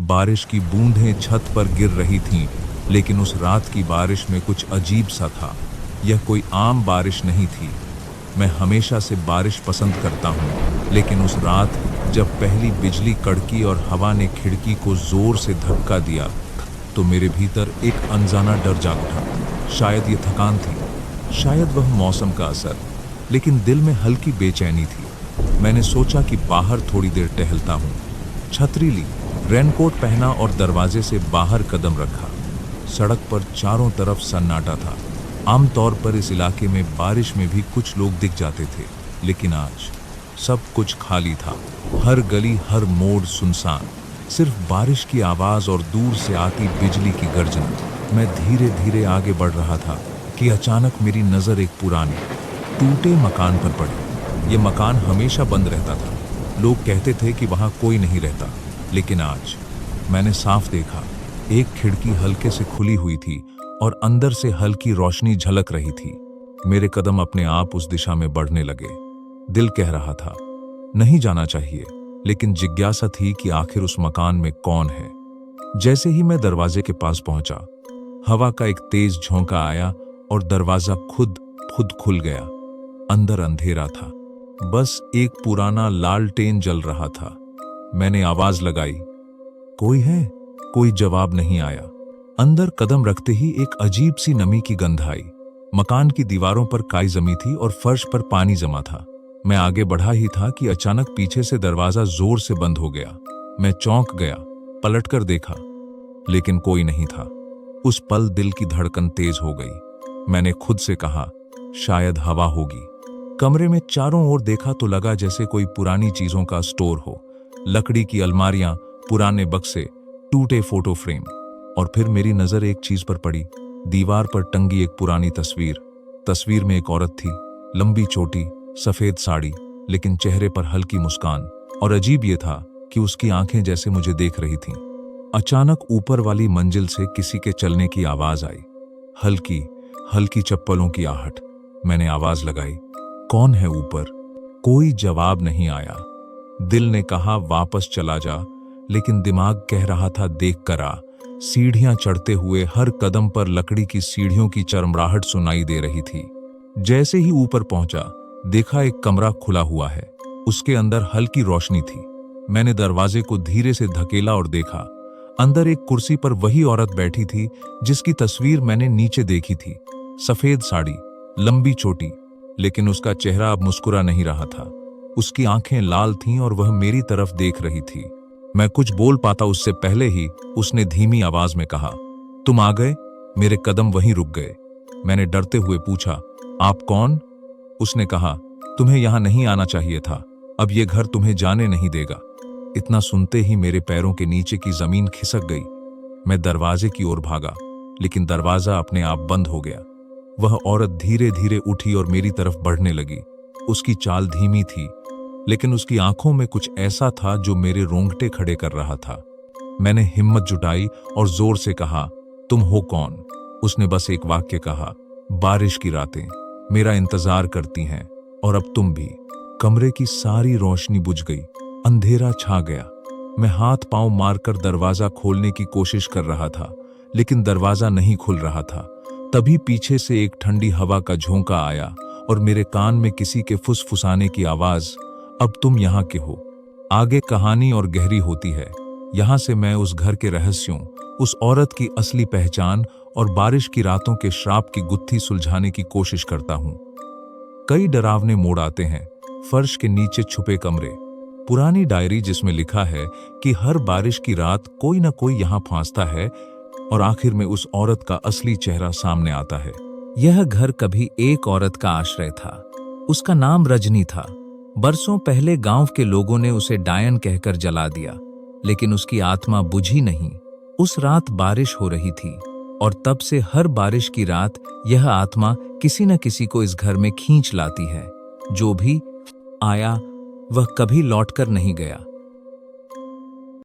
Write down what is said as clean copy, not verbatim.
बारिश की बूंदें छत पर गिर रही थीं, लेकिन उस रात की बारिश में कुछ अजीब सा था। यह कोई आम बारिश नहीं थी। मैं हमेशा से बारिश पसंद करता हूँ, लेकिन उस रात जब पहली बिजली कड़की और हवा ने खिड़की को जोर से धक्का दिया, तो मेरे भीतर एक अनजाना डर जाग उठा। शायद ये थकान थी, शायद वह मौसम का असर, लेकिन दिल में हल्की बेचैनी थी। मैंने सोचा कि बाहर थोड़ी देर टहलता हूँ। छतरी ली, रेनकोट पहना और दरवाजे से बाहर कदम रखा। सड़क पर चारों तरफ सन्नाटा था। आमतौर पर इस इलाके में बारिश में भी कुछ लोग दिख जाते थे, लेकिन आज सब कुछ खाली था। हर गली, हर मोड़ सुनसान, सिर्फ बारिश की आवाज और दूर से आती बिजली की गर्जना। मैं धीरे धीरे आगे बढ़ रहा था कि अचानक मेरी नजर एक पुराने टूटे मकान पर पड़ी। ये मकान हमेशा बंद रहता था। लोग कहते थे कि वहां कोई नहीं रहता, लेकिन आज मैंने साफ देखा। एक खिड़की हल्के से खुली हुई थी और अंदर से हल्की रोशनी झलक रही थी। मेरे कदम अपने आप उस दिशा में बढ़ने लगे। दिल कह रहा था नहीं जाना चाहिए, लेकिन जिज्ञासा थी कि आखिर उस मकान में कौन है। जैसे ही मैं दरवाजे के पास पहुंचा, हवा का एक तेज झोंका आया और दरवाजा खुद खुल गया। अंदर अंधेरा था, बस एक पुराना लालटेन जल रहा था। मैंने आवाज लगाई, कोई है? कोई जवाब नहीं आया। अंदर कदम रखते ही एक अजीब सी नमी की गंध आई। मकान की दीवारों पर काई जमी थी और फर्श पर पानी जमा था। मैं आगे बढ़ा ही था कि अचानक पीछे से दरवाजा जोर से बंद हो गया। मैं चौंक गया, पलटकर देखा, लेकिन कोई नहीं था। उस पल दिल की धड़कन तेज हो गई। मैंने खुद से कहा, शायद हवा होगी। कमरे में चारों ओर देखा तो लगा जैसे कोई पुरानी चीजों का स्टोर हो। लकड़ी की अलमारियां, पुराने बक्से, टूटे फोटो फ्रेम। और फिर मेरी नजर एक चीज पर पड़ी। दीवार पर टंगी एक पुरानी तस्वीर। तस्वीर में एक औरत थी, लंबी चोटी, सफेद साड़ी, लेकिन चेहरे पर हल्की मुस्कान। और अजीब ये था कि उसकी आंखें जैसे मुझे देख रही थीं। अचानक ऊपर वाली मंजिल से किसी के चलने की आवाज आई, हल्की हल्की चप्पलों की आहट। मैंने आवाज लगाई, कौन है ऊपर? कोई जवाब नहीं आया। दिल ने कहा वापस चला जा, लेकिन दिमाग कह रहा था देख कर आ। सीढ़ियां चढ़ते हुए हर कदम पर लकड़ी की सीढ़ियों की चरमराहट सुनाई दे रही थी। जैसे ही ऊपर पहुंचा, देखा एक कमरा खुला हुआ है। उसके अंदर हल्की रोशनी थी। मैंने दरवाजे को धीरे से धकेला और देखा। अंदर एक कुर्सी पर वही औरत बैठी थी जिसकी तस्वीर मैंने नीचे देखी थी। सफेद साड़ी, लंबी चोटी, लेकिन उसका चेहरा अब मुस्कुरा नहीं रहा था। उसकी आंखें लाल थीं और वह मेरी तरफ देख रही थी। मैं कुछ बोल पाता उससे पहले ही उसने धीमी आवाज में कहा, तुम आ गए? मेरे कदम वहीं रुक गए। मैंने डरते हुए पूछा, आप कौन? उसने कहा, तुम्हें यहां नहीं आना चाहिए था। अब यह घर तुम्हें जाने नहीं देगा। इतना सुनते ही मेरे पैरों के नीचे की जमीन खिसक गई। मैं दरवाजे की ओर भागा, लेकिन दरवाजा अपने आप बंद हो गया। वह औरत धीरे धीरे उठी और मेरी तरफ बढ़ने लगी। उसकी चाल धीमी थी, लेकिन उसकी आंखों में कुछ ऐसा था जो मेरे रोंगटे खड़े कर रहा था। मैंने हिम्मत जुटाई और जोर से कहा, तुम हो कौन? उसने बस एक वाक्य कहा, बारिश की रातें मेरा इंतजार करती हैं, और अब तुम भी। कमरे की सारी रोशनी बुझ गई। अंधेरा छा गया। मैं हाथ पांव मारकर दरवाजा खोलने की कोशिश कर रहा था, लेकिन दरवाजा नहीं खुल रहा था। तभी पीछे से एक ठंडी हवा का झोंका आया और मेरे कान में किसी के फुसफुसाने की आवाज, अब तुम यहाँ के हो। आगे कहानी और गहरी होती है। यहाँ से मैं उस घर के रहस्यों, उस औरत की असली पहचान और बारिश की रातों के श्राप की गुत्थी सुलझाने की कोशिश करता हूँ। कई डरावने मोड़ आते हैं। फर्श के नीचे छुपे कमरे, पुरानी डायरी जिसमें लिखा है कि हर बारिश की रात कोई ना कोई यहाँ फांसता है, और आखिर में उस औरत का असली चेहरा सामने आता है। यह घर कभी एक औरत का आश्रय था। उसका नाम रजनी था। बरसों पहले गांव के लोगों ने उसे डायन कहकर जला दिया, लेकिन उसकी आत्मा बुझी नहीं। उस रात बारिश हो रही थी, और तब से हर बारिश की रात यह आत्मा किसी न किसी को इस घर में खींच लाती है। जो भी आया वह कभी लौटकर नहीं गया।